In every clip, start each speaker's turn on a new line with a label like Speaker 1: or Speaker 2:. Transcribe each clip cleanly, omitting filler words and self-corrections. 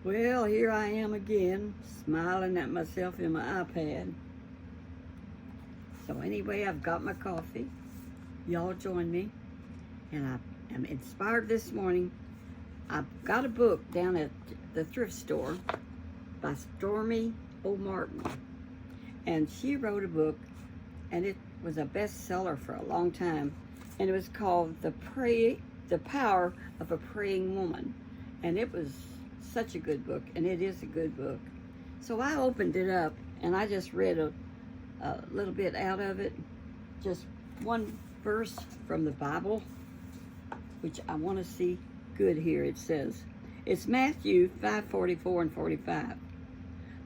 Speaker 1: Well, here I am again, smiling at myself in my iPad. So anyway, I've got my coffee. Y'all join me. And I am inspired this morning. I've got a book down at the thrift store by Stormy O'Martin. And she wrote a book, and it was a bestseller for a long time. And it was called The Power of a Praying Woman. And it was such a good book, and it is a good book. So I opened it up, and I just read a little bit out of it, just one verse from the Bible, which I want to see good here. It says, it's Matthew 5:44 and 45.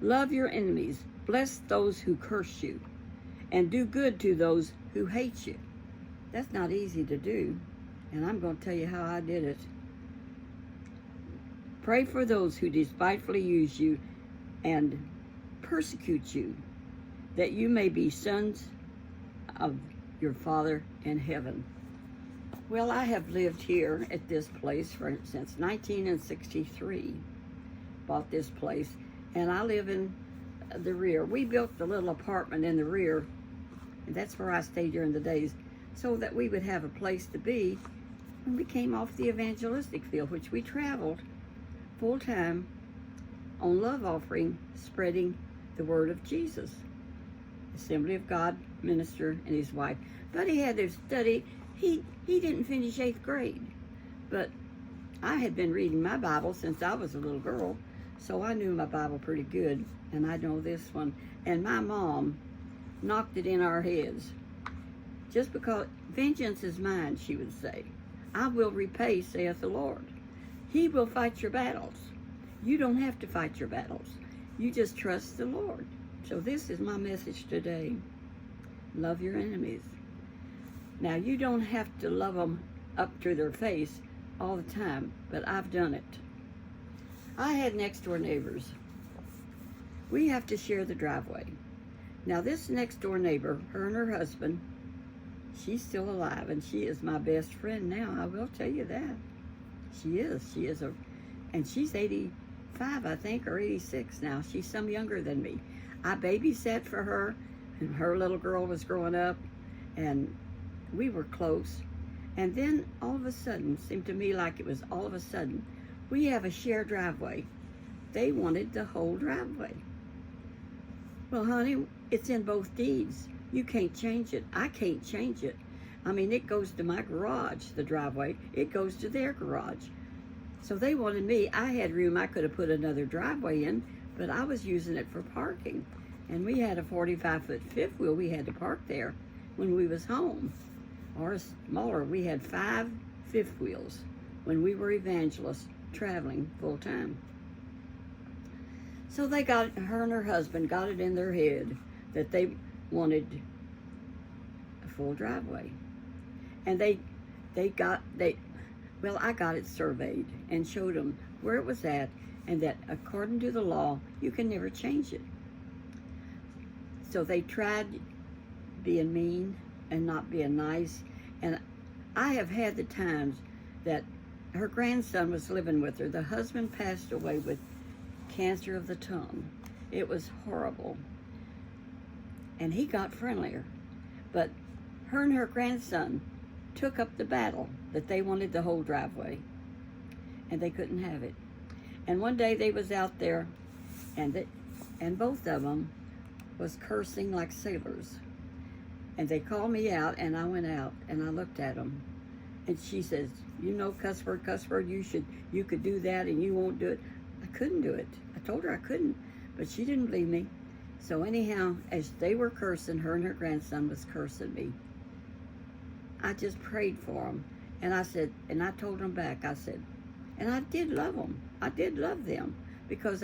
Speaker 1: Love your enemies, bless those who curse you, and do good to those who hate you. That's not easy to do, and I'm going to tell you how I did it. Pray for those who despitefully use you and persecute you, that you may be sons of your Father in heaven. Well, I have lived here at this place since 1963. Bought this place, and I live in the rear. We built the little apartment in the rear, and that's where I stayed during the days, so that we would have a place to be when we came off the evangelistic field, which we traveled full-time on love offering, spreading the word of Jesus. Assembly of God minister and his wife. But he had to study. He didn't finish 8th grade. But I had been reading my Bible since I was a little girl, so I knew my Bible pretty good, and I know this one. And my mom knocked it in our heads. Just because vengeance is mine, she would say. I will repay, saith the Lord. He will fight your battles. You don't have to fight your battles. You just trust the Lord. So this is my message today. Love your enemies. Now, you don't have to love them up to their face all the time, but I've done it. I had next door neighbors. We have to share the driveway. Now, this next door neighbor, her and her husband, she's still alive, and she is my best friend now. I will tell you that. She is and she's 85, I think, or 86 now. She's some younger than me. I babysat for her, and her little girl was growing up, and we were close. And then all of a sudden, seemed to me like it was all of a sudden, we have a shared driveway. They wanted the whole driveway. Well, honey, it's in both deeds. You can't change it. I can't change it. I mean, it goes to my garage, the driveway. It goes to their garage. So they wanted me. I had room. I could have put another driveway in, but I was using it for parking. And we had a 45-foot fifth wheel. We had to park there when we was home. Or smaller, we had 5 fifth wheels when we were evangelists traveling full time. So her and her husband got it in their head that they wanted a full driveway. And I got it surveyed and showed them where it was at, and that according to the law, you can never change it. So they tried being mean and not being nice. And I have had the times that her grandson was living with her. The husband passed away with cancer of the tongue. It was horrible. And he got friendlier. But her and her grandson took up the battle that they wanted the whole driveway, and they couldn't have it. And one day they was out there, and both of them was cursing like sailors. And they called me out, and I went out and I looked at them, and she says, you know, cuss word, you could do that, and you won't do it. I couldn't do it. I told her I couldn't, but she didn't believe me. So anyhow, as they were cursing, her and her grandson was cursing me. I just prayed for them, and I said, and I told them back, I said, and I did love them. I did love them because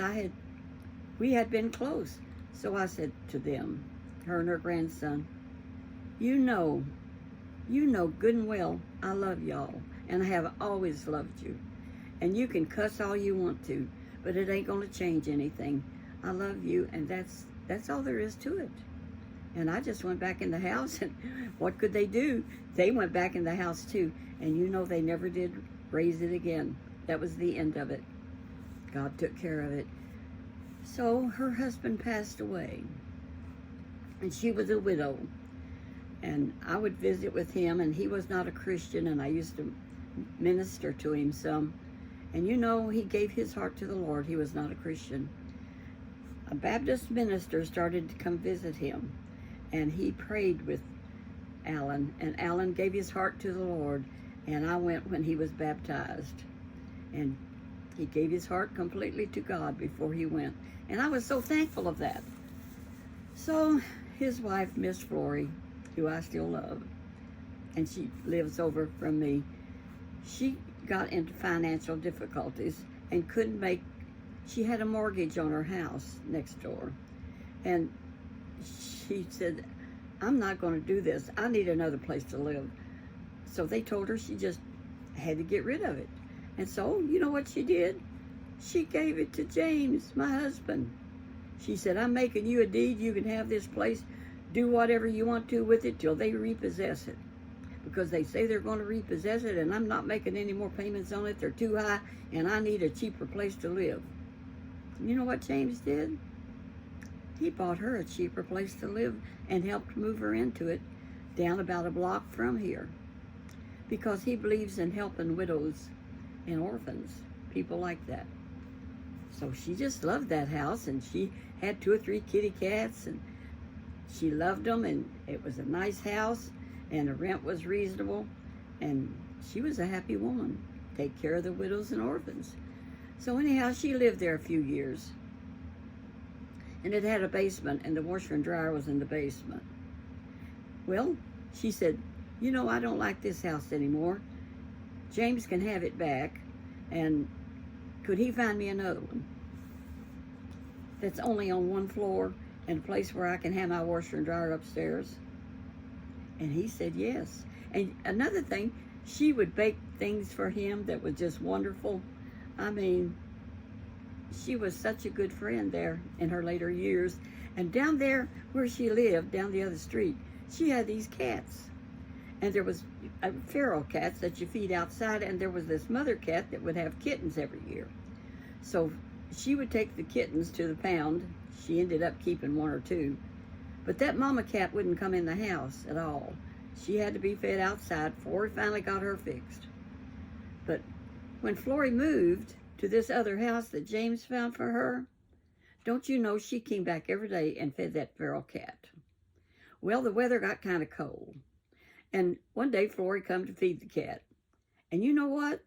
Speaker 1: we had been close. So I said to them, her and her grandson, you know good and well I love y'all, and I have always loved you. And you can cuss all you want to, but it ain't gonna change anything. I love you, and that's all there is to it. And I just went back in the house, and what could they do? They went back in the house too, and you know they never did raise it again. That was the end of it. God took care of it. So her husband passed away, and she was a widow. And I would visit with him, and he was not a Christian, and I used to minister to him some. And you know, he gave his heart to the Lord. He was not a Christian. A Baptist minister started to come visit him, and he prayed with Alan, and Alan gave his heart to the Lord, and I went when he was baptized. And he gave his heart completely to God before he went. And I was so thankful of that. So his wife, Miss Flory, who I still love, and she lives over from me, she got into financial difficulties and couldn't make, she had a mortgage on her house next door. And she said, I'm not going to do this. I need another place to live. So they told her she just had to get rid of it. And so, you know what she did? She gave it to James, my husband. She said, I'm making you a deed. You can have this place. Do whatever you want to with it till they repossess it. Because they say they're going to repossess it, and I'm not making any more payments on it. They're too high, and I need a cheaper place to live. You know what James did? He bought her a cheaper place to live and helped move her into it down about a block from here. Because he believes in helping widows and orphans, people like that. So she just loved that house, and she had 2 or 3 kitty cats, and she loved them, and it was a nice house, and the rent was reasonable, and she was a happy woman. Take care of the widows and orphans. So anyhow, she lived there a few years, and it had a basement, and the washer and dryer was in the basement. Well, she said, you know, I don't like this house anymore. James can have it back, and could he find me another one that's only on 1 floor and a place where I can have my washer and dryer upstairs? And he said yes. And another thing, she would bake things for him that was just wonderful. I mean, she was such a good friend there in her later years. And down there where she lived, down the other street, she had these cats. And there was feral cats that you feed outside, and there was this mother cat that would have kittens every year. So she would take the kittens to the pound. She ended up keeping 1 or 2. But that mama cat wouldn't come in the house at all. She had to be fed outside before we finally got her fixed. But when Flory moved to this other house that James found for her, don't you know she came back every day and fed that feral cat. Well, the weather got kind of cold. And one day Flory come to feed the cat. And you know what?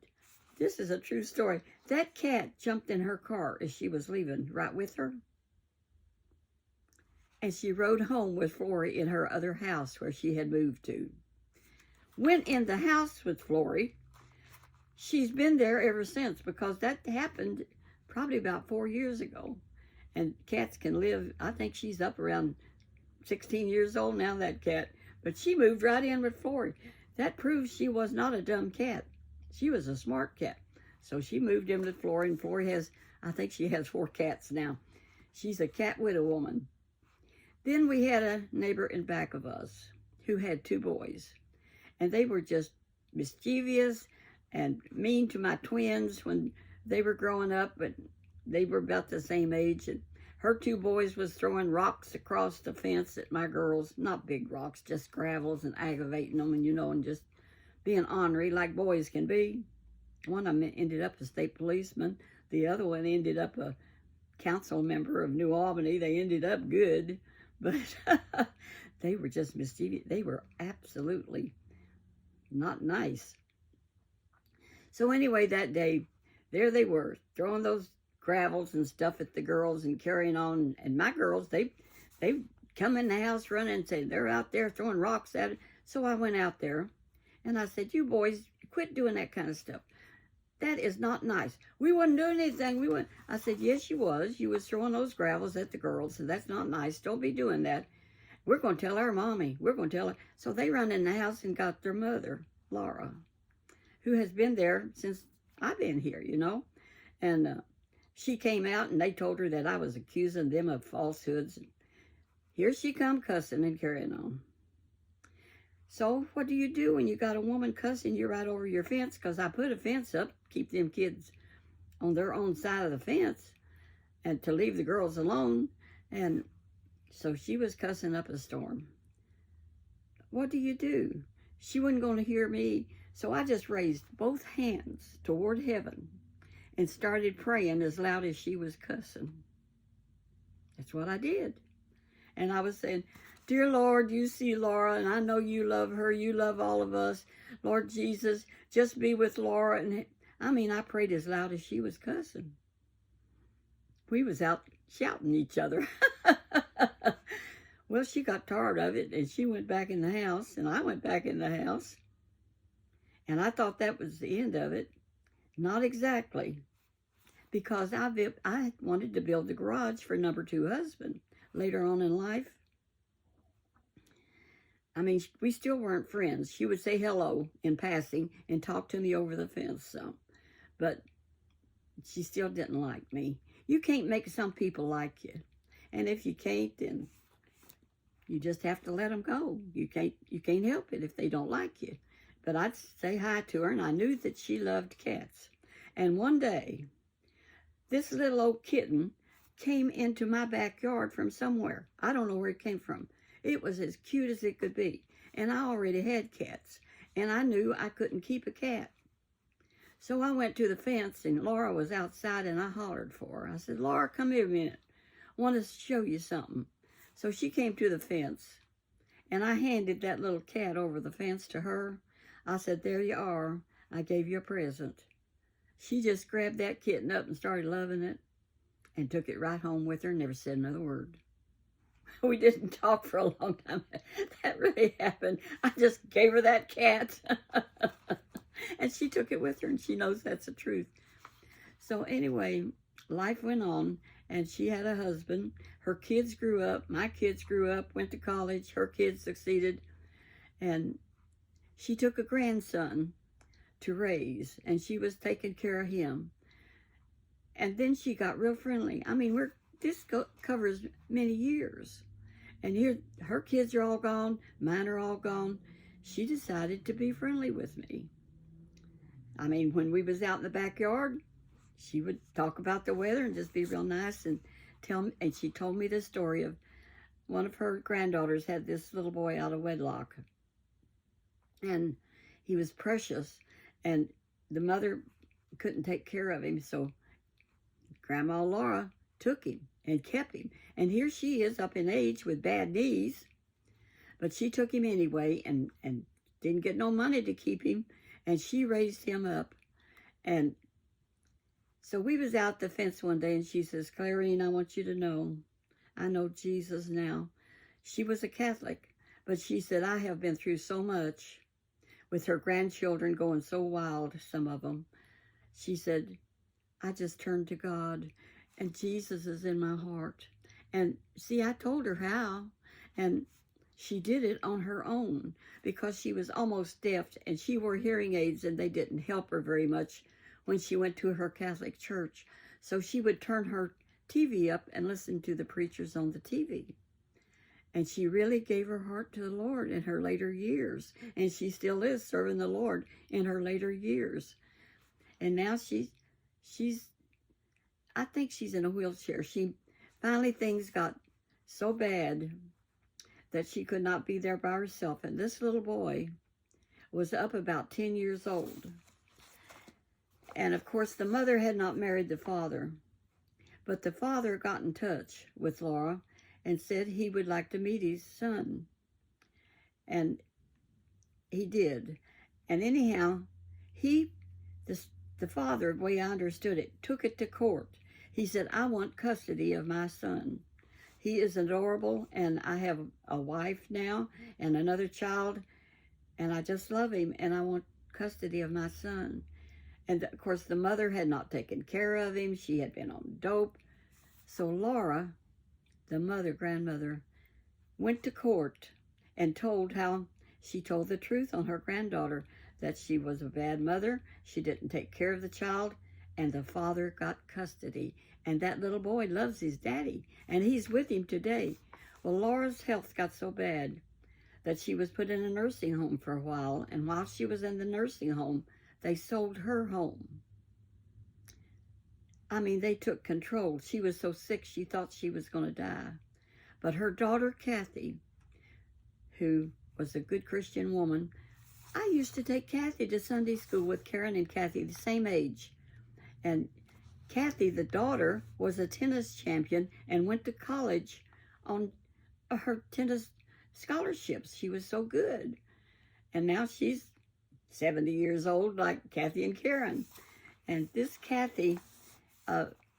Speaker 1: This is a true story. That cat jumped in her car as she was leaving, right with her. And she rode home with Flory in her other house where she had moved to. Went in the house with Flory. She's been there ever since, because that happened probably about 4 years ago. And cats can live, I think she's up around 16 years old now, that cat. But she moved right in with Flory. That proves she was not a dumb cat. She was a smart cat. So she moved in with Flory, and Flory has, I think she has 4 cats now. She's a cat widow woman. Then we had a neighbor in back of us who had 2 boys. And they were just mischievous and mean to my twins when they were growing up, but they were about the same age. And her 2 boys was throwing rocks across the fence at my girls. Not big rocks, just gravels, and aggravating them, and you know, and just being ornery like boys can be. One of them ended up a state policeman. The other one ended up a council member of New Albany. They ended up good, but they were just mischievous. They were absolutely not nice. So anyway, that day, there they were, throwing those gravels and stuff at the girls and carrying on. And my girls, they come in the house running and say, they're out there throwing rocks at it. So I went out there and I said, you boys, quit doing that kind of stuff. That is not nice. We wasn't doing anything. I said, yes, you was. You was throwing those gravels at the girls, and that's not nice. Don't be doing that. We're going to tell our mommy. We're going to tell her. So they run in the house and got their mother, Laura, who has been there since I've been here, you know. And she came out, and they told her that I was accusing them of falsehoods. Here she come cussing and carrying on. So what do you do when you got a woman cussing you right over your fence? Because I put a fence up, keep them kids on their own side of the fence and to leave the girls alone. And so she was cussing up a storm. What do you do? She wasn't going to hear me. So I just raised both hands toward heaven and started praying as loud as she was cussing. That's what I did. And I was saying, dear Lord, you see Laura, and I know you love her. You love all of us. Lord Jesus, just be with Laura. And I prayed as loud as she was cussing. We was out shouting each other. Well, she got tired of it, and she went back in the house, and I went back in the house. And I thought that was the end of it. Not exactly. Because I wanted to build the garage for number 2 husband later on in life. We still weren't friends. She would say hello in passing and talk to me over the fence some. But she still didn't like me. You can't make some people like you. And if you can't, then you just have to let them go. You can't help it if they don't like you. But I'd say hi to her, and I knew that she loved cats. And one day, this little old kitten came into my backyard from somewhere. I don't know where it came from. It was as cute as it could be. And I already had cats. And I knew I couldn't keep a cat. So I went to the fence, and Laura was outside, and I hollered for her. I said, Laura, come here a minute. I want to show you something. So she came to the fence, and I handed that little cat over the fence to her. I said, there you are. I gave you a present. She just grabbed that kitten up and started loving it and took it right home with her and never said another word. We didn't talk for a long time. That really happened. I just gave her that cat. And she took it with her, and she knows that's the truth. So anyway, life went on, and she had a husband. Her kids grew up. My kids grew up, went to college. Her kids succeeded. And she took a grandson to raise, and she was taking care of him. And then she got real friendly. This covers many years. And here, her kids are all gone. Mine are all gone. She decided to be friendly with me. When we was out in the backyard, she would talk about the weather and just be real nice and tell me. And she told me the story of one of her granddaughters had this little boy out of wedlock. And he was precious. And the mother couldn't take care of him. So Grandma Laura took him and kept him. And here she is up in age with bad knees. But she took him anyway and didn't get no money to keep him. And she raised him up. And so we was out the fence one day, and she says, Clarine, I want you to know, I know Jesus now. She was a Catholic, but she said, I have been through so much with her grandchildren going so wild, some of them. She said, I just turned to God, and Jesus is in my heart. And see, I told her how, and she did it on her own because she was almost deaf, and she wore hearing aids, and they didn't help her very much when she went to her Catholic church. So she would turn her TV up and listen to the preachers on the TV. And she really gave her heart to the Lord in her later years. And she still is serving the Lord in her later years. And now I think she's in a wheelchair. Finally things got so bad that she could not be there by herself. And this little boy was up about 10 years old. And of course, the mother had not married the father. But the father got in touch with Laura and said he would like to meet his son. And he did. And anyhow, the father, the way I understood it, took it to court. He said, I want custody of my son. He is adorable, and I have a wife now and another child, and I just love him, and I want custody of my son. And of course, the mother had not taken care of him. She had been on dope. So Laura, the grandmother, went to court and told how she told the truth on her granddaughter, that she was a bad mother, she didn't take care of the child, and the father got custody. And that little boy loves his daddy, and he's with him today. Well, Laura's health got so bad that she was put in a nursing home for a while, and while she was in the nursing home, they sold her home. I mean, they took control. She was so sick she thought she was going to die. But her daughter, Kathy, who was a good Christian woman, I used to take Kathy to Sunday school with Karen and Kathy, the same age. And Kathy, the daughter, was a tennis champion and went to college on her tennis scholarships. She was so good. And now she's 70 years old, like Kathy and Karen. And this Kathy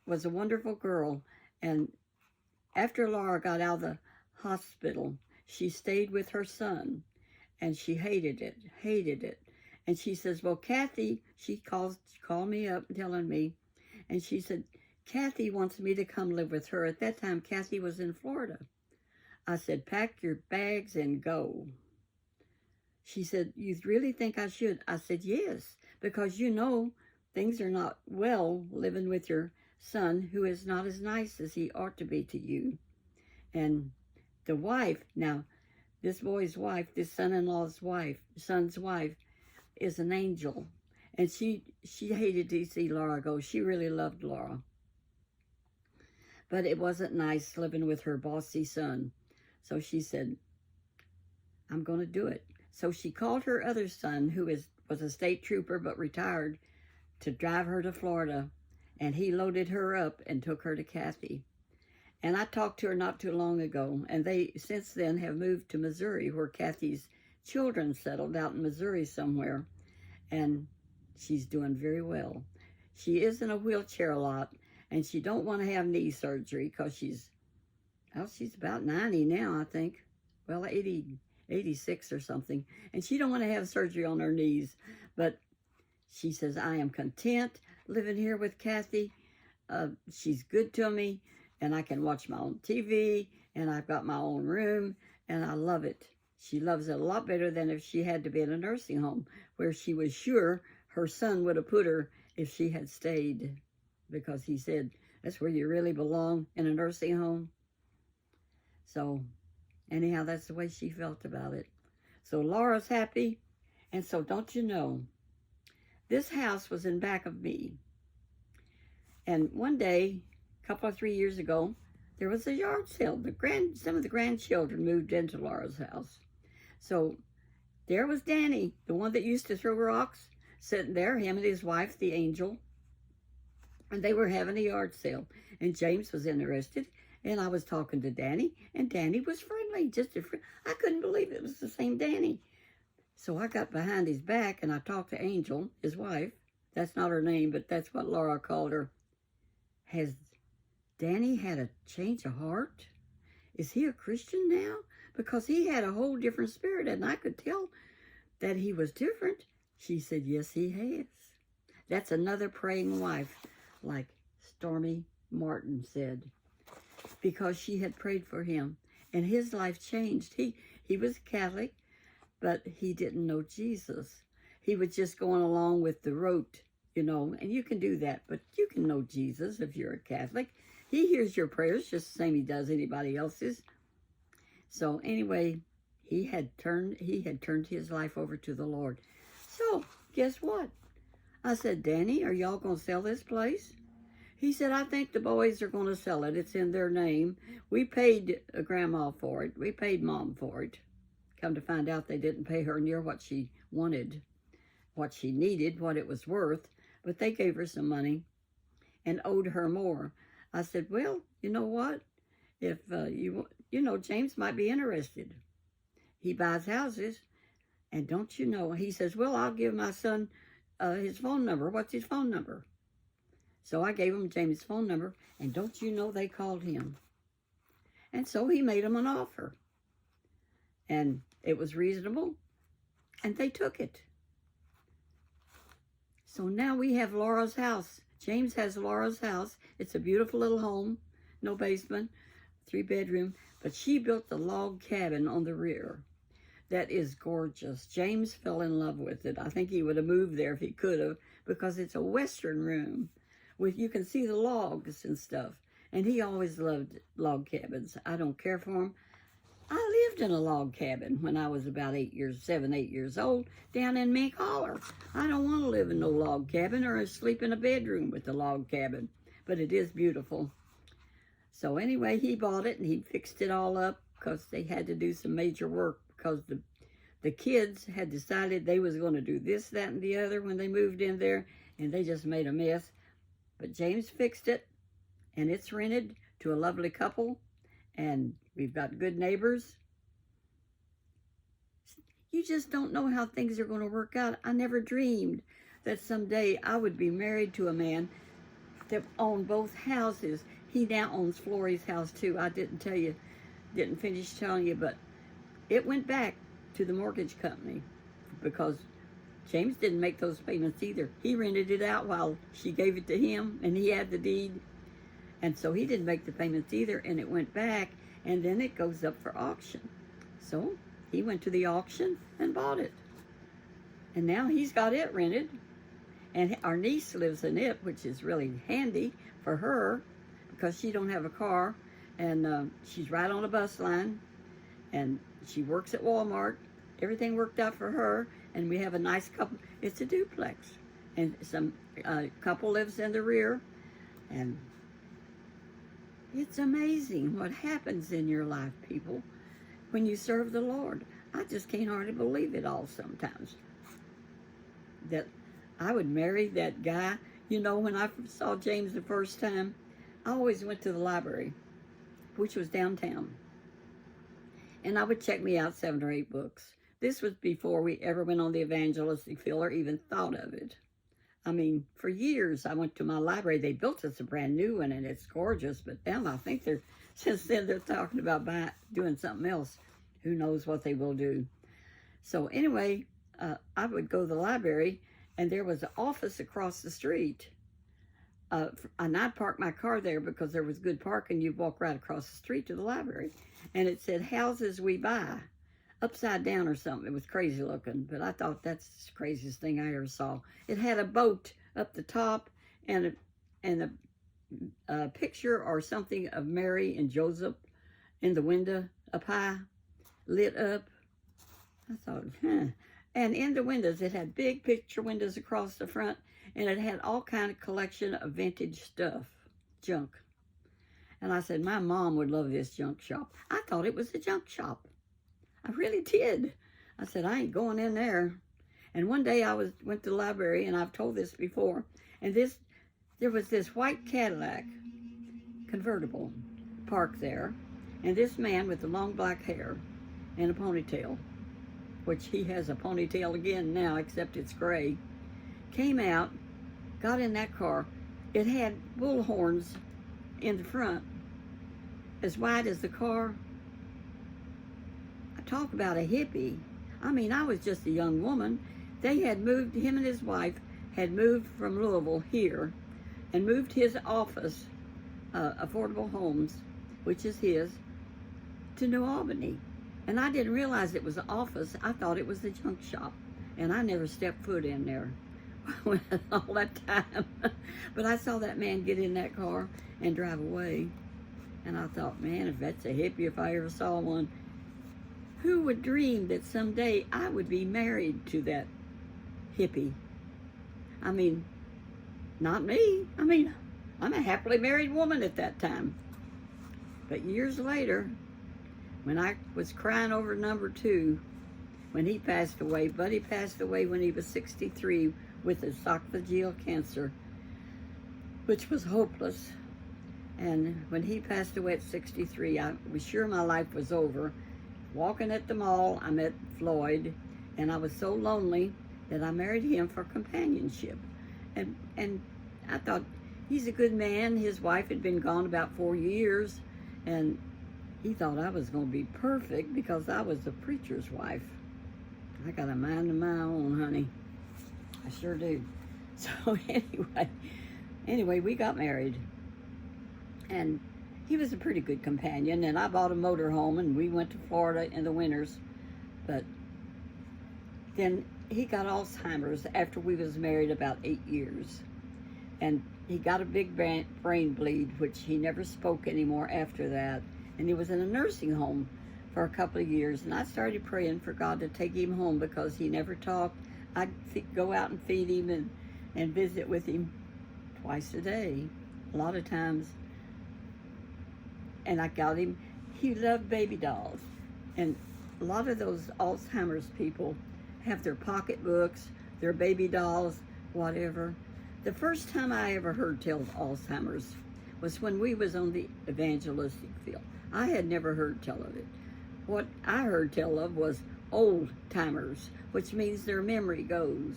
Speaker 1: was a wonderful girl. And after Laura got out of the hospital, she stayed with her son. And she hated it. And she says, well, Kathy, she called me up telling me, and she said, Kathy wants me to come live with her. At that time, Kathy was in Florida. I said, pack your bags and go. She said, you really think I should? I said, yes, because you know things are not well living with your son who is not as nice as he ought to be to you. And the wife, now, this boy's wife, this son-in-law's wife, son's wife, is an angel. And she hated to see Laura go. She really loved Laura. But it wasn't nice living with her bossy son. So she said, I'm going to do it. So she called her other son, who was a state trooper but retired, to drive her to Florida. And he loaded her up and took her to Kathy. And I talked to her not too long ago, and they since then have moved to Missouri, where Kathy's children settled out in Missouri somewhere, and she's doing very well. She is in a wheelchair a lot, and she don't want to have knee surgery because she's about 90 now, I think. Well, 86 or something, and she don't want to have surgery on her knees, but she says, I am content living here with Kathy. She's good to me. And I can watch my own TV, and I've got my own room, and I love it. She loves it a lot better than if she had to be in a nursing home, where she was sure her son would have put her if she had stayed, because he said, that's where you really belong, in a nursing home. So, anyhow, that's the way she felt about it. So Laura's happy, and so don't you know, this house was in back of me. And one day, couple of 3 years ago, there was a yard sale. Some of the grandchildren moved into Laura's house. So there was Danny, the one that used to throw rocks, sitting there, him and his wife, the angel. And they were having a yard sale. And James was interested. And I was talking to Danny. And Danny was friendly. I couldn't believe it was the same Danny. So I got behind his back and I talked to Angel, his wife. That's not her name, but that's what Laura called her. Has Danny had a change of heart? Is he a Christian now? Because he had a whole different spirit, and I could tell that he was different. She said, yes, he has. That's another praying wife, like Stormy Martin said, because she had prayed for him, and his life changed. He was Catholic, but he didn't know Jesus. He was just going along with the rote, you know, and you can do that, but you can know Jesus if you're a Catholic. He hears your prayers just the same he does anybody else's. So anyway, he had turned his life over to the Lord. So guess what? I said, Danny, are y'all going to sell this place? He said, I think the boys are going to sell it. It's in their name. We paid Grandma for it. We paid Mom for it. Come to find out they didn't pay her near what she wanted, what she needed, what it was worth. But they gave her some money and owed her more. I said, well, you know what? If you know, James might be interested. He buys houses. And don't you know, he says, well, I'll give my son his phone number. What's his phone number? So I gave him James' phone number. And don't you know, they called him. And so he made them an offer. And it was reasonable. And they took it. So now we have Laura's house. James has Laura's house. It's a beautiful little home, no basement, 3-bedroom, but she built the log cabin on the rear. That is gorgeous. James fell in love with it. I think he would have moved there if he could have, because it's a western room with, you can see the logs and stuff. And he always loved log cabins. I don't care for them. I lived in a log cabin when I was about 7, 8 years old, down in Mink Holler. I don't want to live in no log cabin or sleep in a bedroom with the log cabin. but it is beautiful. So anyway, he bought it and he fixed it all up because they had to do some major work because the kids had decided they was going to do this, that, and the other when they moved in there, and they just made a mess. But James fixed it, and it's rented to a lovely couple, and we've got good neighbors. You just don't know how things are going to work out. I never dreamed that someday I would be married to a man that owned both houses. He now owns Florrie's house too. I didn't finish telling you, but it went back to the mortgage company because James didn't make those payments either. He rented it out while she gave it to him, and he had the deed. And so he didn't make the payments either, and it went back, and then it goes up for auction. So he went to the auction and bought it. And now he's got it rented. And our niece lives in it, which is really handy for her because she don't have a car. And she's right on a bus line. And she works at Walmart. Everything worked out for her. And we have a nice couple. It's a duplex. And some couple lives in the rear. And it's amazing what happens in your life, people, when you serve the Lord. I just can't hardly believe it all sometimes. That I would marry that guy. You know, when I saw James the first time, I always went to the library, which was downtown. And I would check me out 7 or 8 books. This was before we ever went on the evangelistic field or even thought of it. I mean, for years, I went to my library. They built us a brand new one, and it's gorgeous. But now I think since then they're talking about doing something else. Who knows what they will do. So anyway, I would go to the library, and there was an office across the street. And I'd park my car there because there was good parking. You'd walk right across the street to the library. And it said, "Houses We Buy," upside down or something. It was crazy looking, but I thought that's the craziest thing I ever saw. It had a boat up the top and a picture or something of Mary and Joseph in the window up high, lit up. I thought, And in the windows, it had big picture windows across the front, and it had all kind of collection of vintage stuff, junk. And I said, my mom would love this junk shop. I thought it was a junk shop. I really did. I said, I ain't going in there. And one day I went to the library, and I've told this before, and there was this white Cadillac convertible parked there, and this man with the long black hair and a ponytail, which he has a ponytail again now, except it's gray, came out, got in that car. It had bull horns in the front, as wide as the car. I talk about a hippie. I mean, I was just a young woman. They had moved, him and his wife had moved from Louisville here and moved his office, Affordable Homes, which is his, to New Albany. And I didn't realize it was an office. I thought it was the junk shop. And I never stepped foot in there all that time. But I saw that man get in that car and drive away. And I thought, man, if that's a hippie, if I ever saw one, who would dream that someday I would be married to that hippie? I mean, not me. I mean, I'm a happily married woman at that time. But years later, when I was crying over number 2, when he passed away, Buddy passed away when he was 63 with esophageal cancer, which was hopeless. And when he passed away at 63, I was sure my life was over. Walking at the mall, I met Floyd, and I was so lonely that I married him for companionship. And I thought, he's a good man. His wife had been gone about 4 years, and he thought I was going to be perfect because I was a preacher's wife. I got a mind of my own, honey. I sure do. So anyway, we got married. And he was a pretty good companion, and I bought a motorhome, and we went to Florida in the winters. But then he got Alzheimer's after we was married about 8 years. And he got a big brain bleed, which he never spoke anymore after that. And he was in a nursing home for a couple of years. And I started praying for God to take him home because he never talked. I'd go out and feed him and visit with him twice a day. a lot of times, and I got him, he loved baby dolls. And a lot of those Alzheimer's people have their pocketbooks, their baby dolls, whatever. The first time I ever heard tell of Alzheimer's was when we was on the evangelistic field. I had never heard tell of it. What I heard tell of was old timers, which means their memory goes.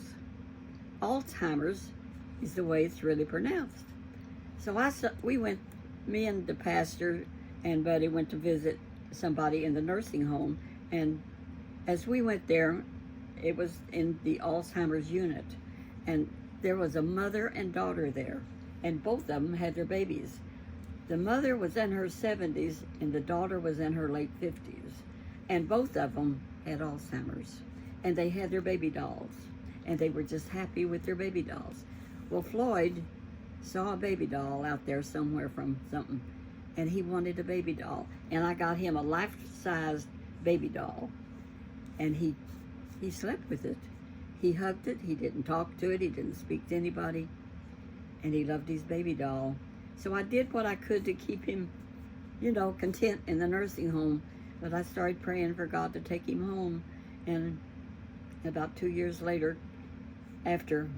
Speaker 1: Alzheimer's is the way it's really pronounced. So we went, me and the pastor and Buddy went to visit somebody in the nursing home, and as we went there, it was in the Alzheimer's unit, and there was a mother and daughter there, and both of them had their babies. The mother was in her 70s and the daughter was in her late 50s, and both of them had Alzheimer's, and they had their baby dolls, and they were just happy with their baby dolls. Well, Floyd saw a baby doll out there somewhere from something, and he wanted a baby doll, and I got him a life-size baby doll, and he slept with it. He hugged it, he didn't talk to it, he didn't speak to anybody, and he loved his baby doll. So I did what I could to keep him, content in the nursing home, but I started praying for God to take him home, and about 2 years later, after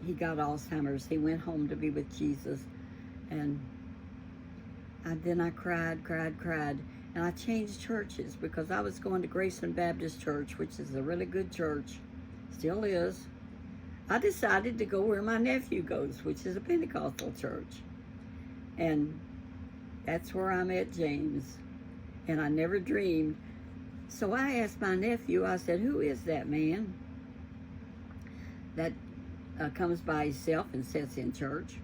Speaker 1: he got Alzheimer's, he went home to be with Jesus, and then I cried, and I changed churches because I was going to Graceland Baptist Church, which is a really good church, still is. I decided to go where my nephew goes, which is a Pentecostal church, and that's where I met James, and I never dreamed. So I asked my nephew, I said, who is that man that comes by himself and sits in church?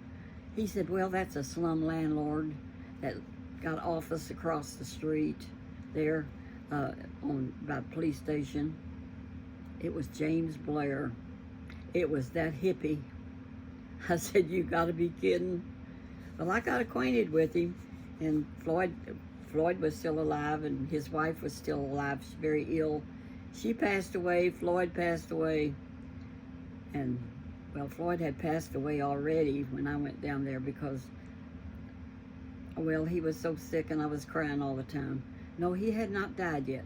Speaker 1: He said, well, that's a slum landlord that got office across the street there on by the police station. It was James Blair. It was that hippie. I said, you gotta be kidding. Well, I got acquainted with him, and Floyd was still alive, and his wife was still alive. She's very ill. She passed away, Floyd passed away, and well, Floyd had passed away already when I went down there because, well, he was so sick and I was crying all the time. No, he had not died yet.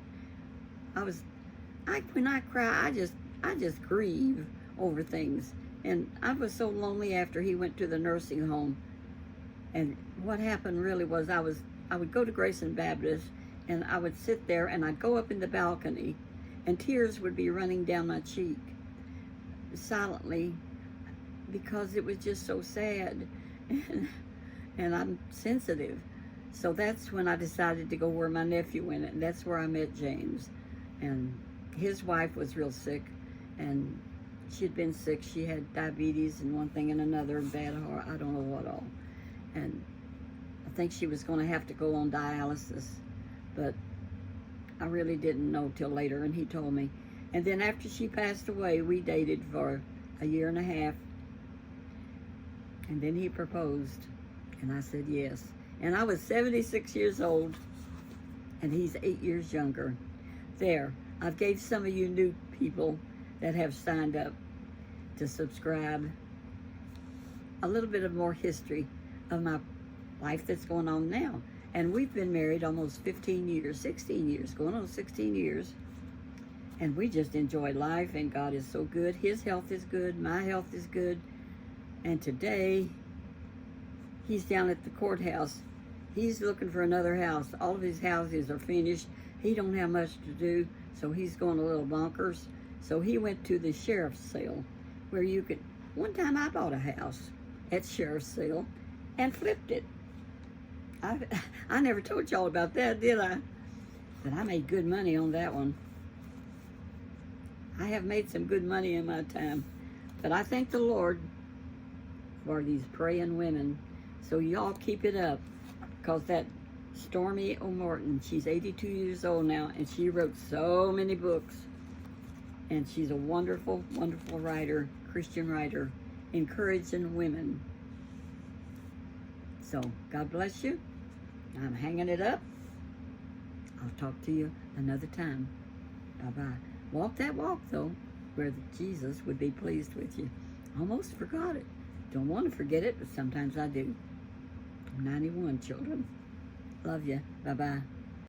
Speaker 1: When I cry, I just grieve over things. And I was so lonely after he went to the nursing home. And what happened really was I would go to Graceland Baptist, and I would sit there and I'd go up in the balcony, and tears would be running down my cheek silently because it was just so sad. And I'm sensitive. So that's when I decided to go where my nephew went, and that's where I met James. And his wife was real sick, and she'd been sick. She had diabetes and one thing and another, and bad heart, I don't know what all. And I think she was going to have to go on dialysis, but I really didn't know till later, and he told me. And then after she passed away, we dated for a year and a half, and then he proposed, and I said yes. And I was 76 years old, and he's 8 years younger. There, I've gave some of you new people that have signed up to subscribe a little bit of more history of my life that's going on now. And we've been married almost 15 years, 16 years, going on 16 years. And we just enjoy life, and God is so good. His health is good, my health is good. And today, he's down at the courthouse. He's looking for another house. All of his houses are finished. He don't have much to do, so he's going a little bonkers. So he went to the sheriff's sale, where you could, one time I bought a house at sheriff's sale and flipped it. I never told y'all about that, did I? But I made good money on that one. I have made some good money in my time. But I thank the Lord for these praying women. So y'all keep it up, because that Stormy O'Morton, she's 82 years old now, and she wrote so many books. And she's a wonderful, wonderful writer, Christian writer, encouraging women. So, God bless you. I'm hanging it up. I'll talk to you another time. Bye-bye. Walk that walk, though, where Jesus would be pleased with you. Almost forgot it. Don't want to forget it, but sometimes I do. I'm 91, children. Love you. Bye-bye.